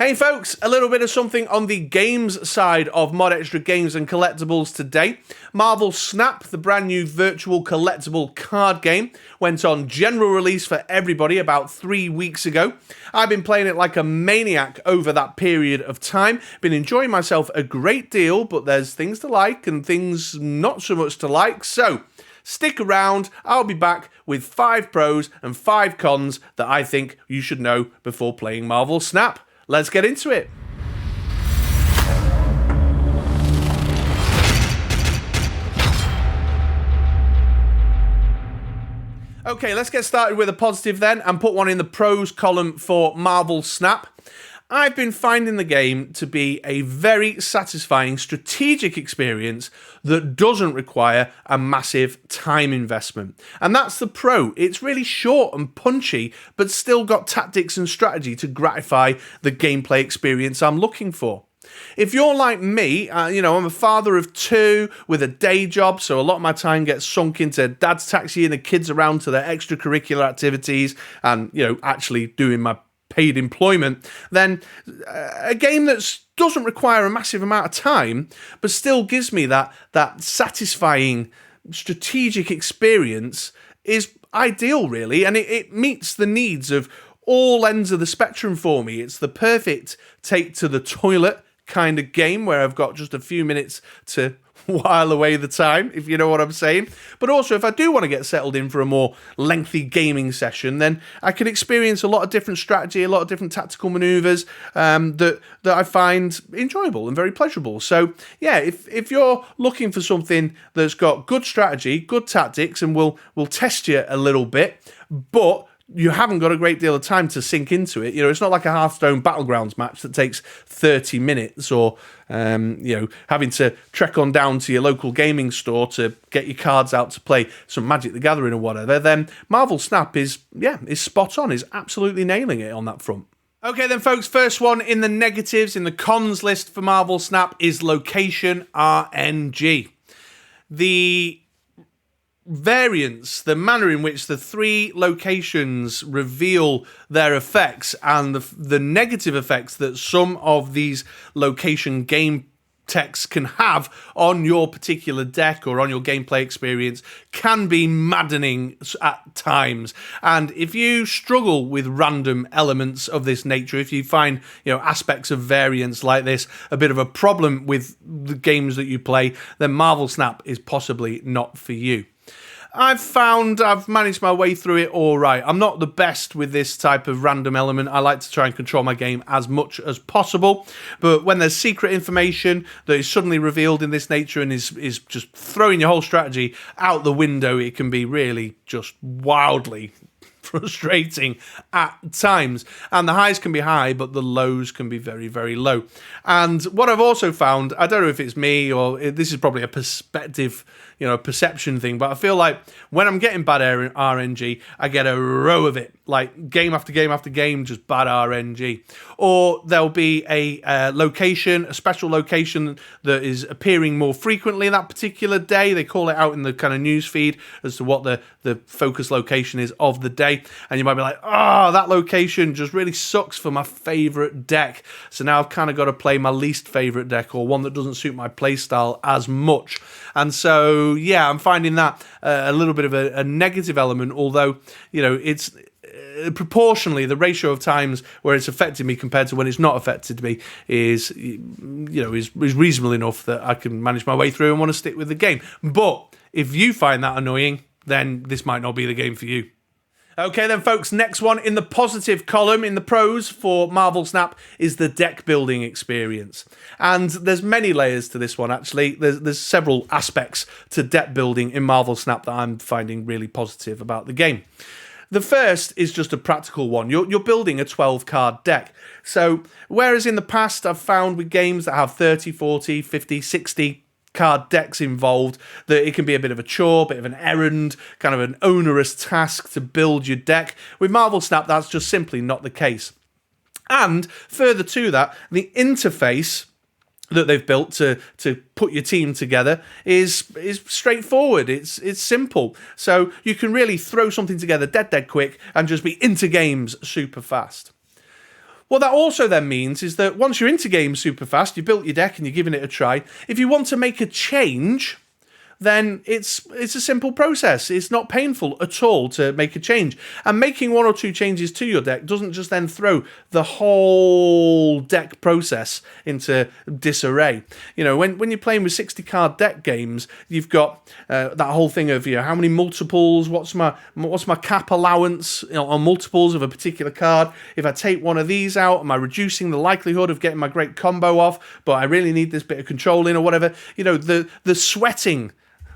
Hey folks, a little bit of something on the games side of ModXtra games and collectibles today. Marvel Snap, the brand new virtual collectible card game, went on general release for everybody about 3 weeks ago. I've been playing it like a maniac over that period of time. Been enjoying myself a great deal, but there's things to like and things not so much to like, so stick around, I'll be back with 5 pros and 5 cons that I think you should know before playing Marvel Snap. Let's get into it. Okay, let's get started with a positive then and put one in the pros column for Marvel Snap. I've been finding the game to be a very satisfying strategic experience that doesn't require a massive time investment. And that's the pro. It's really short and punchy, but still got tactics and strategy to gratify the gameplay experience I'm looking for. If you're like me, I'm a father of 2 with a day job, so a lot of my time gets sunk into dad's taxiing the kids around to their extracurricular activities and, actually doing my paid employment, then a game that doesn't require a massive amount of time, but still gives me that satisfying strategic experience is ideal, really, and it meets the needs of all ends of the spectrum for me. It's the perfect take to the toilet kind of game where I've got just a few minutes to while away the time, if you know what I'm saying. But also, if I do want to get settled in for a more lengthy gaming session, then I can experience a lot of different strategy, a lot of different tactical maneuvers that I find enjoyable and very pleasurable. So yeah, if you're looking for something that's got good strategy, good tactics, and will test you a little bit, but you haven't got a great deal of time to sink into it. It's not like a Hearthstone Battlegrounds match that takes 30 minutes or, having to trek on down to your local gaming store to get your cards out to play some Magic the Gathering or whatever. Then Marvel Snap is spot on, is absolutely nailing it on that front. Okay then folks, first one in the negatives, in the cons list for Marvel Snap is location RNG. The variance, the manner in which the 3 locations reveal their effects and the negative effects that some of these location game texts can have on your particular deck or on your gameplay experience can be maddening at times. And if you struggle with random elements of this nature, if you find aspects of variance like this a bit of a problem with the games that you play, then Marvel Snap is possibly not for you. I've managed my way through it all right. I'm not the best with this type of random element. I like to try and control my game as much as possible. But when there's secret information that is suddenly revealed in this nature and is just throwing your whole strategy out the window, it can be really just wildly frustrating at times. And the highs can be high, but the lows can be very, very low. And what I've also found, I don't know if it's me or this is probably a perspective, perception thing, but I feel like when I'm getting bad RNG, I get a row of it, like game after game after game, just bad RNG. Or there'll be a location, a special location that is appearing more frequently that particular day. They call it out in the kind of news feed as to what the focus location is of the day. And you might be like, that location just really sucks for my favorite deck. So now I've kind of got to play my least favorite deck or one that doesn't suit my play style as much. And so, I'm finding that a little bit of a negative element, although, it's proportionally the ratio of times where it's affected me compared to when it's not affected me is reasonable enough that I can manage my way through and want to stick with the game. But if you find that annoying, then this might not be the game for you. Okay then folks, next one in the positive column, in the pros for Marvel Snap, is the deck building experience. And there's many layers to this one actually. There's several aspects to deck building in Marvel Snap that I'm finding really positive about the game. The first is just a practical one. You're building a 12-card deck. So whereas in the past I've found with games that have 30, 40, 50, 60 card decks involved, that it can be a bit of a chore, bit of an errand, kind of an onerous task to build your deck. With Marvel Snap, that's just simply not the case. And further to that, the interface that they've built to put your team together is straightforward. It's simple. So you can really throw something together dead quick and just be into games super fast. What that also then means is that once you're into games super fast, you built your deck and you're giving it a try, if you want to make a change, then it's a simple process. It's not painful at all to make a change. And making one or two changes to your deck doesn't just then throw the whole deck process into disarray. You know, when you're playing with 60-card deck games, you've got that whole thing of, you know, how many multiples, what's my cap allowance, you know, on multiples of a particular card. If I take one of these out, am I reducing the likelihood of getting my great combo off, but I really need this bit of control in or whatever. You know, the sweating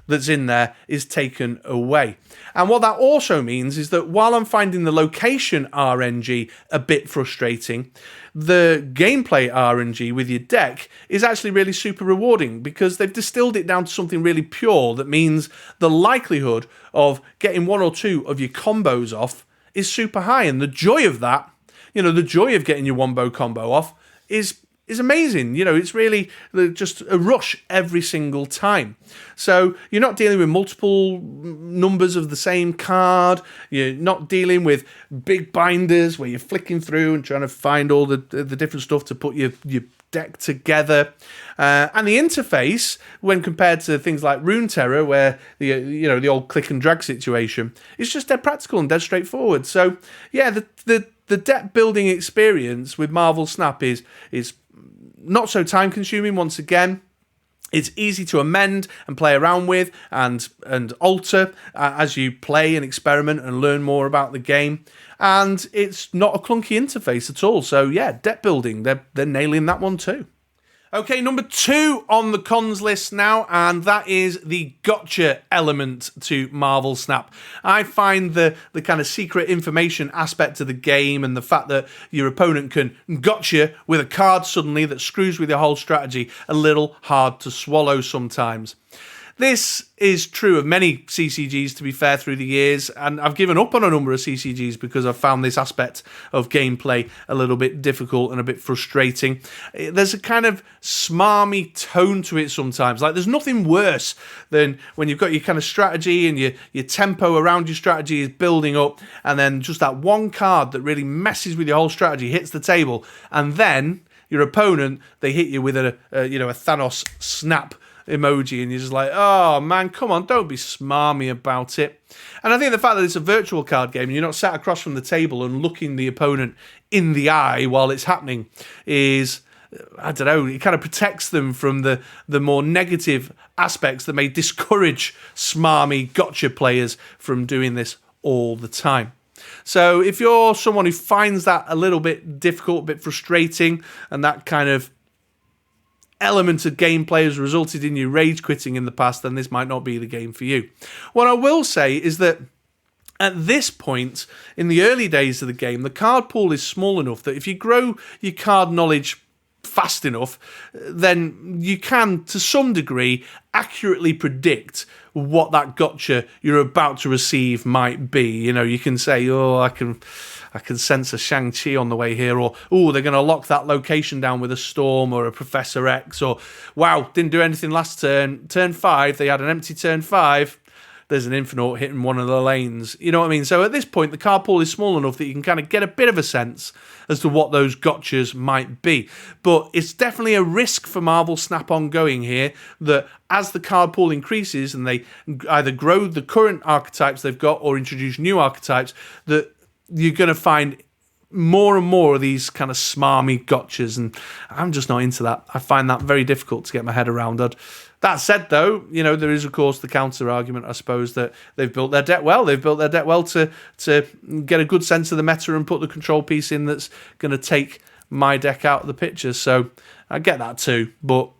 that's in there is taken away. And what that also means is that while I'm finding the location RNG a bit frustrating, the gameplay RNG with your deck is actually really super rewarding, because they've distilled it down to something really pure that means the likelihood of getting one or two of your combos off is super high. And the joy of that, you know, the joy of getting your wombo combo off is amazing. You know, it's really just a rush every single time. So you're not dealing with multiple numbers of the same card. You're not dealing with big binders where you're flicking through and trying to find all the different stuff to put your deck together. And the interface, when compared to things like Runeterra, where the old click and drag situation, is just dead practical and dead straightforward. So yeah, the deck building experience with Marvel Snap is not so time consuming. Once again, it's easy to amend and play around with and alter as you play and experiment and learn more about the game. And it's not a clunky interface at all. So yeah, deck building, they're nailing that one too. Okay, number 2 on the cons list now, and that is the gotcha element to Marvel Snap. I find the kind of secret information aspect of the game and the fact that your opponent can gotcha with a card suddenly that screws with your whole strategy a little hard to swallow sometimes. This is true of many CCGs, to be fair, through the years, and I've given up on a number of CCGs because I've found this aspect of gameplay a little bit difficult and a bit frustrating. There's a kind of smarmy tone to it sometimes. Like, there's nothing worse than when you've got your kind of strategy and your tempo around your strategy is building up, and then just that one card that really messes with your whole strategy hits the table, and then your opponent, they hit you with a Thanos snap emoji, and you're just like, oh man, come on, don't be smarmy about it. And I think the fact that it's a virtual card game and you're not sat across from the table and looking the opponent in the eye while it's happening is, I don't know, it kind of protects them from the more negative aspects that may discourage smarmy gotcha players from doing this all the time. So if you're someone who finds that a little bit difficult, a bit frustrating, and that kind of element of gameplay has resulted in you rage quitting in the past, then this might not be the game for you. What I will say is that at this point, in the early days of the game, the card pool is small enough that if you grow your card knowledge fast enough, then you can, to some degree, accurately predict what that gotcha you're about to receive might be. You know, you can say, oh, I can sense a Shang-Chi on the way here, or, oh, they're going to lock that location down with a Storm or a Professor X, or, wow, didn't do anything last turn. Turn 5, they had an empty turn 5. There's an Infinite hitting one of the lanes. You know what I mean? So at this point, the card pool is small enough that you can kind of get a bit of a sense as to what those gotchas might be. But it's definitely a risk for Marvel Snap ongoing here, that as the card pool increases and they either grow the current archetypes they've got or introduce new archetypes, that you're going to find more and more of these kind of smarmy gotchas, and I'm just not into that. I find that very difficult to get my head around. That said, though, you know, there is, of course, the counter argument, I suppose, that they've built their deck well. They've built their deck well to get a good sense of the meta and put the control piece in that's going to take my deck out of the picture. So I get that too, but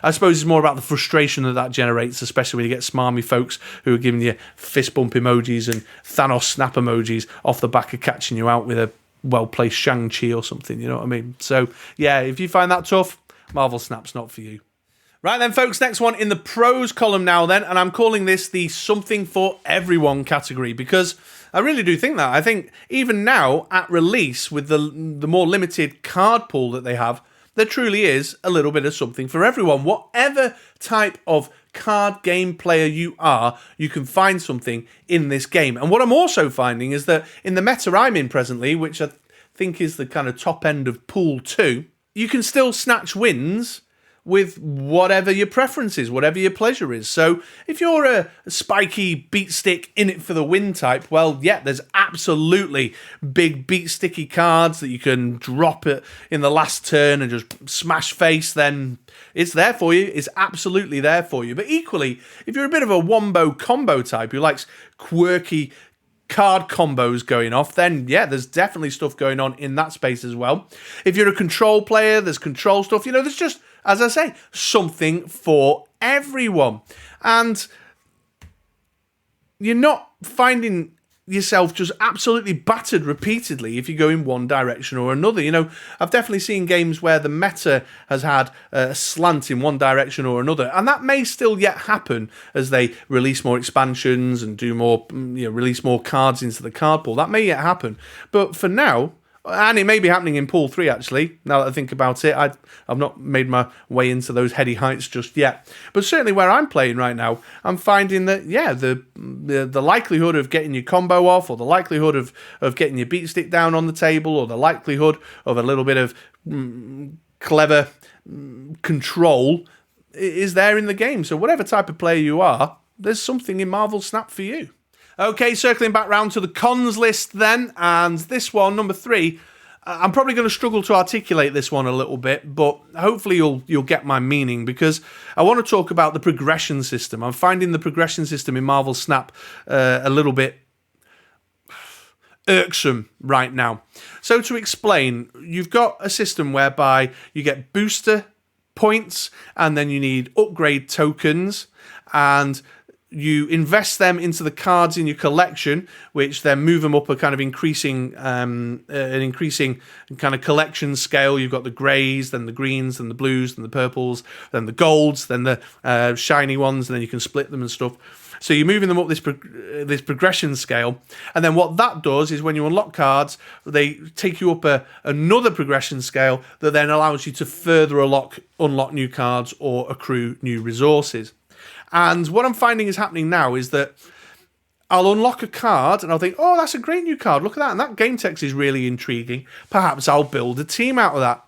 I suppose it's more about the frustration that generates, especially when you get smarmy folks who are giving you fist bump emojis and Thanos snap emojis off the back of catching you out with a well-placed Shang-Chi or something, you know what I mean? So yeah, if you find that tough, Marvel Snap's not for you. Right then, folks, next one in the pros column now then, and I'm calling this the something for everyone category, because I really do think that. I think even now, at release, with the more limited card pool that they have, there truly is a little bit of something for everyone. Whatever type of card game player you are, you can find something in this game. And what I'm also finding is that in the meta I'm in presently, which I think is the kind of top end of pool 2, you can still snatch wins with whatever your preference is, whatever your pleasure is. So if you're a spiky beat stick in it for the win type, well, yeah, there's absolutely big beat sticky cards that you can drop it in the last turn and just smash face, then it's there for you. It's absolutely there for you. But equally, if you're a bit of a wombo combo type who likes quirky card combos going off, then yeah, there's definitely stuff going on in that space as well. If you're a control player, there's control stuff. There's just, as I say, something for everyone. And you're not finding yourself just absolutely battered repeatedly if you go in one direction or another. I've definitely seen games where the meta has had a slant in one direction or another, and that may still yet happen as they release more expansions and do more, release more cards into the card pool. That may yet happen, but for now, and it may be happening in Pool 3, actually, now that I think about it. I've not made my way into those heady heights just yet. But certainly where I'm playing right now, I'm finding that, yeah, the likelihood of getting your combo off, or the likelihood of getting your beat stick down on the table, or the likelihood of a little bit of clever control is there in the game. So whatever type of player you are, there's something in Marvel Snap for you. Okay, circling back round to the cons list then, and this one, number 3, I'm probably going to struggle to articulate this one a little bit, but hopefully you'll get my meaning, because I want to talk about the progression system. I'm finding the progression system in Marvel Snap a little bit irksome right now. So to explain, you've got a system whereby you get booster points, and then you need upgrade tokens, and you invest them into the cards in your collection, which then move them up a kind of increasing kind of collection scale. You've got the greys, then the greens, then the blues, then the purples, then the golds, then the shiny ones, and then you can split them and stuff. So you're moving them up this progression scale, and then what that does is when you unlock cards, they take you up another progression scale that then allows you to further unlock new cards or accrue new resources. And what I'm finding is happening now is that I'll unlock a card and I'll think, oh, that's a great new card. Look at that. And that game text is really intriguing. Perhaps I'll build a team out of that.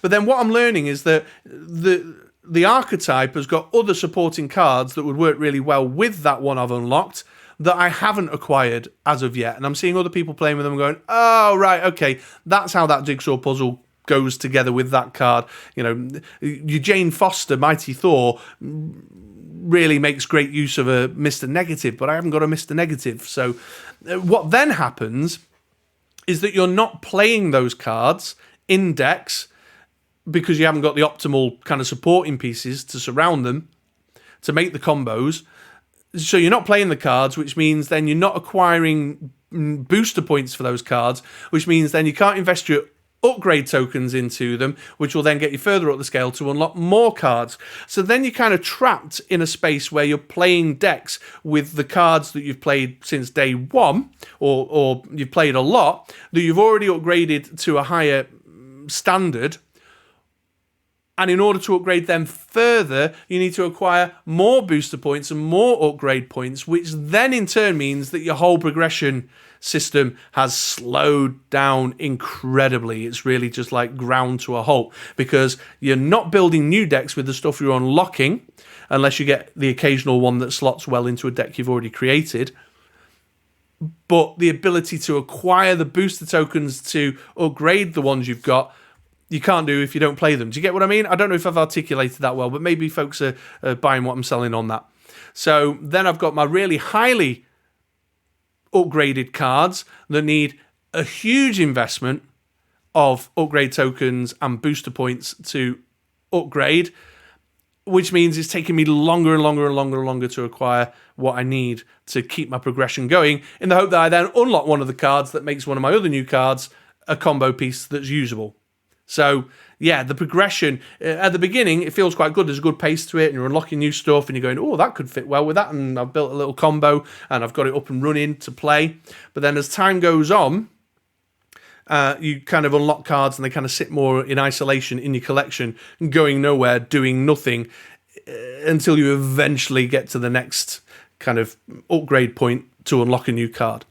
But then what I'm learning is that the archetype has got other supporting cards that would work really well with that one I've unlocked that I haven't acquired as of yet. And I'm seeing other people playing with them and going, oh, right, okay, that's how that jigsaw puzzle goes together with that card. Your Jane Foster, Mighty Thor, really makes great use of a Mr. Negative, but I haven't got a Mr. Negative. So what then happens is that you're not playing those cards in decks because you haven't got the optimal kind of supporting pieces to surround them to make the combos. So you're not playing the cards, which means then you're not acquiring booster points for those cards, which means then you can't invest your upgrade tokens into them, which will then get you further up the scale to unlock more cards. So then you're kind of trapped in a space where you're playing decks with the cards that you've played since day one, or you've played a lot, that you've already upgraded to a higher standard. And in order to upgrade them further, you need to acquire more booster points and more upgrade points, which then in turn means that your whole progression system has slowed down incredibly. It's really just like ground to a halt because you're not building new decks with the stuff you're unlocking, unless you get the occasional one that slots well into a deck you've already created. But the ability to acquire the booster tokens to upgrade the ones you've got, you can't do if you don't play them. Do you get what I mean? I don't know if I've articulated that well, but maybe folks are buying what I'm selling on that. So then I've got my really highly upgraded cards that need a huge investment of upgrade tokens and booster points to upgrade, which means it's taking me longer and longer and longer and longer to acquire what I need to keep my progression going, in the hope that I then unlock one of the cards that makes one of my other new cards a combo piece that's usable. So, yeah, the progression, at the beginning, it feels quite good. There's a good pace to it, and you're unlocking new stuff, and you're going, oh, that could fit well with that, and I've built a little combo, and I've got it up and running to play. But then as time goes on, you kind of unlock cards, and they kind of sit more in isolation in your collection, going nowhere, doing nothing, until you eventually get to the next kind of upgrade point to unlock a new card.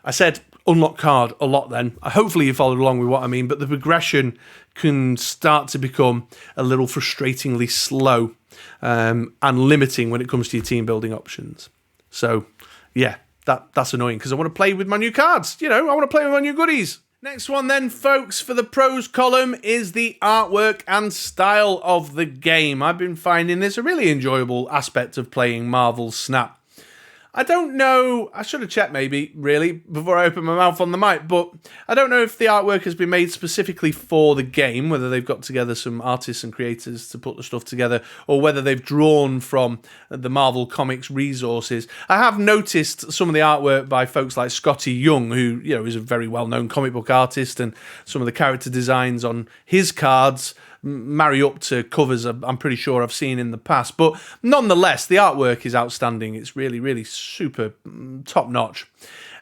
I said unlock card a lot then. Hopefully you followed along with what I mean, but the progression can start to become a little frustratingly slow and limiting when it comes to your team building options. So, yeah, that's annoying because I want to play with my new cards. I want to play with my new goodies. Next one then, folks, for the pros column is the artwork and style of the game. I've been finding this a really enjoyable aspect of playing Marvel Snap. I don't know, I should have checked maybe, really, before I open my mouth on the mic, but I don't know if the artwork has been made specifically for the game, whether they've got together some artists and creators to put the stuff together, or whether they've drawn from the Marvel Comics resources. I have noticed some of the artwork by folks like Scotty Young, who, is a very well-known comic book artist, and some of the character designs on his cards marry up to covers I'm pretty sure I've seen in the past. But nonetheless, the artwork is outstanding. It's really, really super top-notch.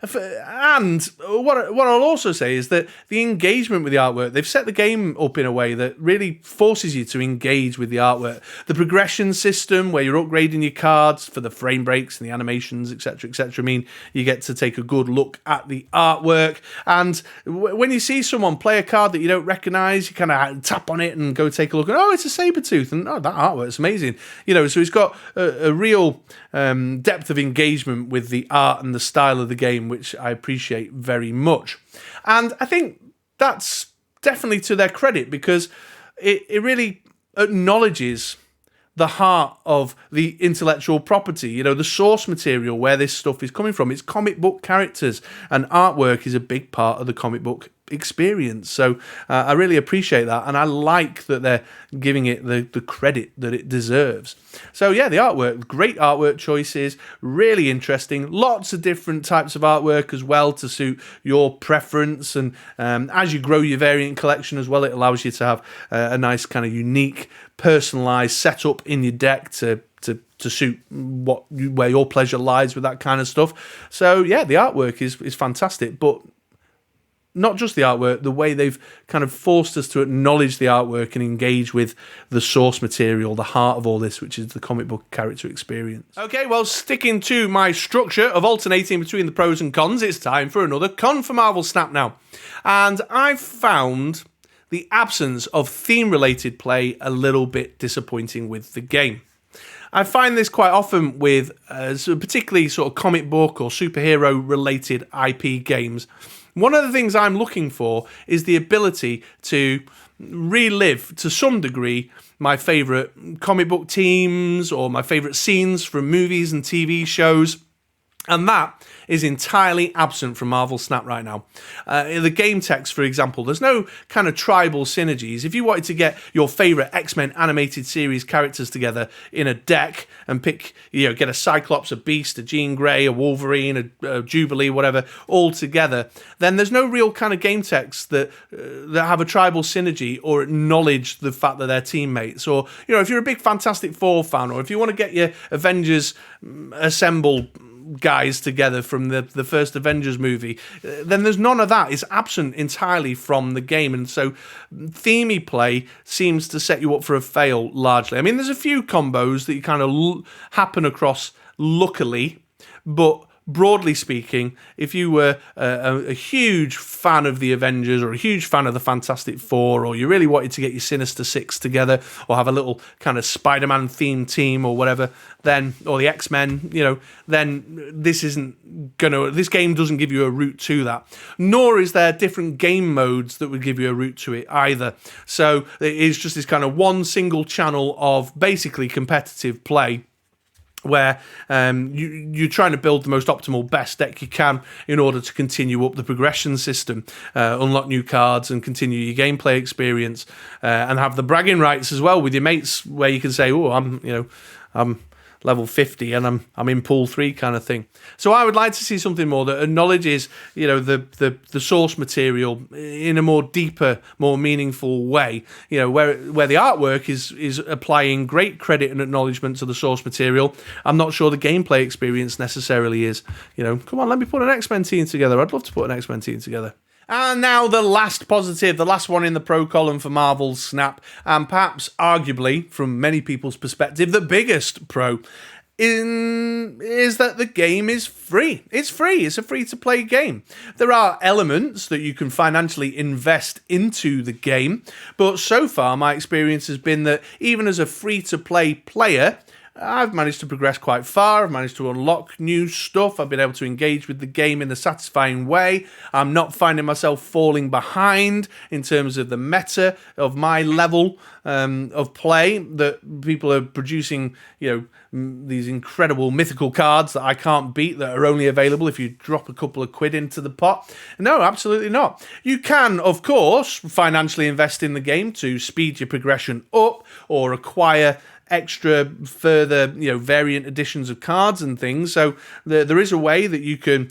And what I'll also say is that the engagement with the artwork, they've set the game up in a way that really forces you to engage with the artwork. The progression system, where you're upgrading your cards for the frame breaks and the animations, etc., etc. You get to take a good look at the artwork. And when you see someone play a card that you don't recognise, you kind of tap on it and go take a look. And, it's a Sabretooth. And, that artwork's amazing. So it's got a real depth of engagement with the art and the style of the game, which I appreciate very much. And I think that's definitely to their credit, because it really acknowledges the heart of the intellectual property, the source material where this stuff is coming from. It's comic book characters, and artwork is a big part of the comic book experience. So I really appreciate that, and I like that they're giving it the credit that it deserves. So yeah, the artwork, great artwork choices, really interesting. Lots of different types of artwork as well to suit your preference, and as you grow your variant collection as well, it allows you to have a nice kind of unique, personalized setup in your deck to suit where your pleasure lies with that kind of stuff. So yeah, the artwork is fantastic, but not just the artwork, the way they've kind of forced us to acknowledge the artwork and engage with the source material, the heart of all this, which is the comic book character experience. Okay, well, sticking to my structure of alternating between the pros and cons, it's time for another con for Marvel Snap now. And I've found the absence of theme-related play a little bit disappointing with the game. I find this quite often with particularly sort of comic book or superhero-related IP games. One of the things I'm looking for is the ability to relive, to some degree, my favourite comic book teams or my favourite scenes from movies and TV shows. And that is entirely absent from Marvel Snap right now. In the game text, for example, there's no kind of tribal synergies. If you wanted to get your favourite X-Men animated series characters together in a deck and pick, get a Cyclops, a Beast, a Jean Grey, a Wolverine, a Jubilee, whatever, all together, then there's no real kind of game text that have a tribal synergy or acknowledge the fact that they're teammates. Or, if you're a big Fantastic Four fan, or if you want to get your Avengers Assemble guys together from the first Avengers movie, then there's none of that. It's absent entirely from the game, and so themey play seems to set you up for a fail largely. I mean, there's a few combos that you kind of happen across luckily, but broadly speaking, if you were a huge fan of the Avengers or a huge fan of the Fantastic Four, or you really wanted to get your Sinister Six together or have a little kind of Spider-Man themed team or whatever, then, or the X-Men, then this game doesn't give you a route to that. Nor is there different game modes that would give you a route to it either. So it is just this kind of one single channel of basically competitive play, where you're trying to build the most optimal best deck you can in order to continue up the progression system, unlock new cards and continue your gameplay experience, and have the bragging rights as well with your mates, where you can say, I'm level 50 and I'm in pool 3 kind of thing. So I would like to see something more that acknowledges, the source material in a more deeper, more meaningful way, where the artwork is applying great credit and acknowledgement to the source material. I'm not sure the gameplay experience necessarily is. Come on, let me put an X-Men team together. I'd love to put an X-Men team together. And now the last positive, the last one in the pro column for Marvel Snap, and perhaps arguably, from many people's perspective, the biggest pro. is that the game is free. It's free. It's a free-to-play game. There are elements that you can financially invest into the game, but so far my experience has been that even as a free-to-play player, I've managed to progress quite far. I've managed to unlock new stuff. I've been able to engage with the game in a satisfying way. I'm not finding myself falling behind in terms of the meta of my level of play, that people are producing, these incredible mythical cards that I can't beat that are only available if you drop a couple of quid into the pot. No, absolutely not. You can, of course, financially invest in the game to speed your progression up or acquire extra further variant editions of cards and things. So there is a way that you can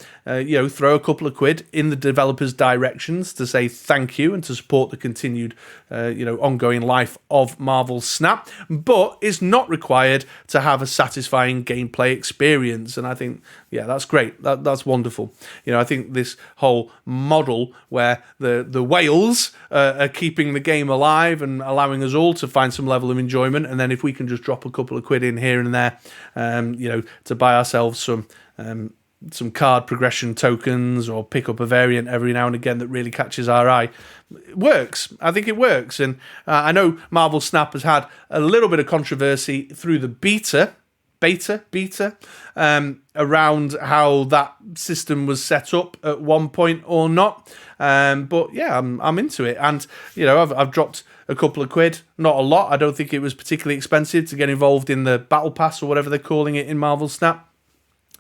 throw a couple of quid in the developers' directions to say thank you and to support the continued ongoing life of Marvel Snap, but it's not required to have a satisfying gameplay experience. And I think that's great. That's wonderful. I think this whole model where the whales are keeping the game alive and allowing us all to find some level of enjoyment, and then if we can just drop a couple of quid in here and there, to buy ourselves some card progression tokens or pick up a variant every now and again that really catches our eye, it works. I think it works. And I know Marvel Snap has had a little bit of controversy through the beta, around how that system was set up at one point or not. But yeah, I'm into it. And, I've dropped a couple of quid, not a lot. I don't think it was particularly expensive to get involved in the Battle Pass or whatever they're calling it in Marvel Snap,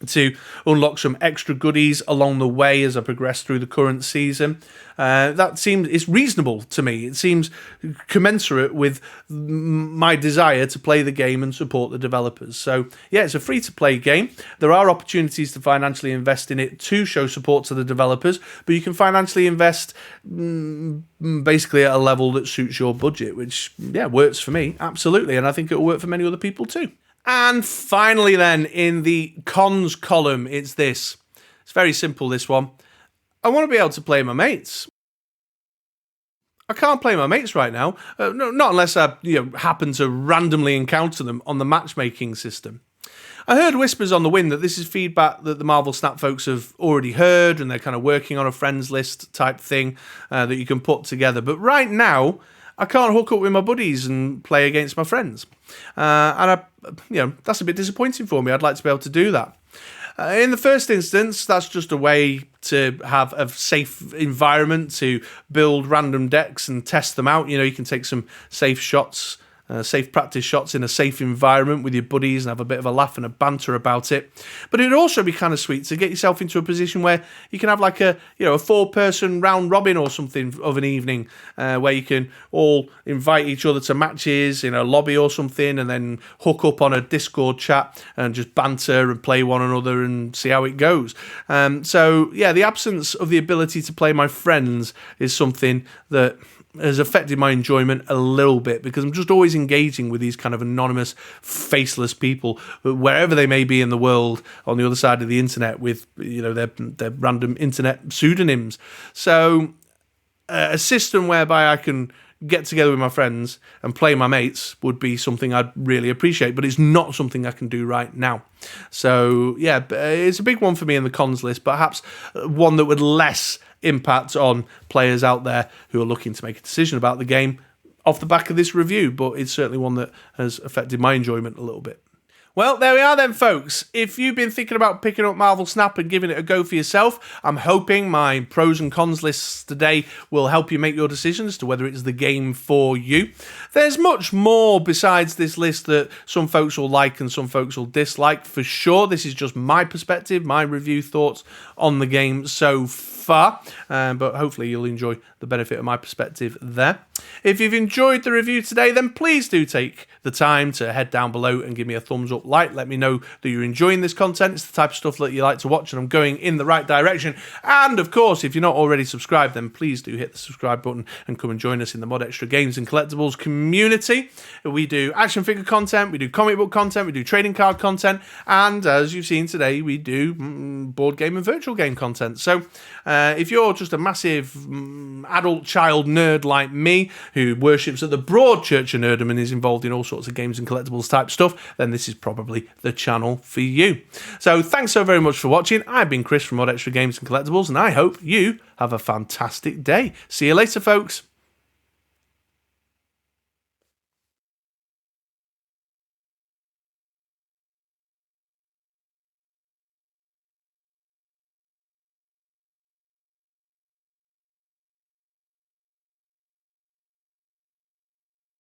to unlock some extra goodies along the way as I progress through the current season. It's reasonable to me. It seems commensurate with my desire to play the game and support the developers. So yeah, it's a free-to-play game. There are opportunities to financially invest in it to show support to the developers, but you can financially invest basically at a level that suits your budget, which works for me, absolutely, and I think it'll work for many other people too. And finally then, in the cons column, it's this. It's very simple, this one. I want to be able to play my mates. I can't play my mates right now. No, not unless I happen to randomly encounter them on the matchmaking system. I heard whispers on the wind that this is feedback that the Marvel Snap folks have already heard, and they're kind of working on a friends list type thing that you can put together. But right now, I can't hook up with my buddies and play against my friends. And that's a bit disappointing for me. I'd like to be able to do that. In the first instance, that's just a way to have a safe environment to build random decks and test them out. You can take some safe shots, safe practice shots in a safe environment with your buddies and have a bit of a laugh and a banter about it. But it'd also be kind of sweet to get yourself into a position where you can have like a 4-person round robin or something of an evening, where you can all invite each other to matches in a lobby or something, and then hook up on a Discord chat and just banter and play one another and see how it goes. The absence of the ability to play my friends is something that has affected my enjoyment a little bit, because I'm just always engaging with these kind of anonymous, faceless people, wherever they may be in the world, on the other side of the internet, with their random internet pseudonyms. So a system whereby I can get together with my friends and play my mates would be something I'd really appreciate, but it's not something I can do right now. So yeah, it's a big one for me in the cons list, perhaps one that would less impact on players out there who are looking to make a decision about the game off the back of this review, but it's certainly one that has affected my enjoyment a little bit. Well, there we are then, folks. If you've been thinking about picking up Marvel Snap and giving it a go for yourself, I'm hoping my pros and cons lists today will help you make your decisions as to whether it's the game for you. There's much more besides this list that some folks will like and some folks will dislike, for sure. This is just my perspective, my review thoughts on the game so far, but hopefully you'll enjoy the benefit of my perspective there. If you've enjoyed the review today, then please do take the time to head down below and give me a thumbs up like. Let me know that you're enjoying this content. It's the type of stuff that you like to watch and I'm going in the right direction. And of course, if you're not already subscribed, then please do hit the subscribe button and come and join us in the ModXtra games and collectibles community. We do action figure content, we do comic book content, we do trading card content, and as you've seen today, we do board game and virtual game content. So if you're just a massive adult child nerd like me, me, who worships at the broad Church of Nerdom and is involved in all sorts of games and collectibles type stuff, then this is probably the channel for you. So thanks so very much for watching. I've been Chris from ModXtra Games and Collectibles, and I hope you have a fantastic day. See you later, folks.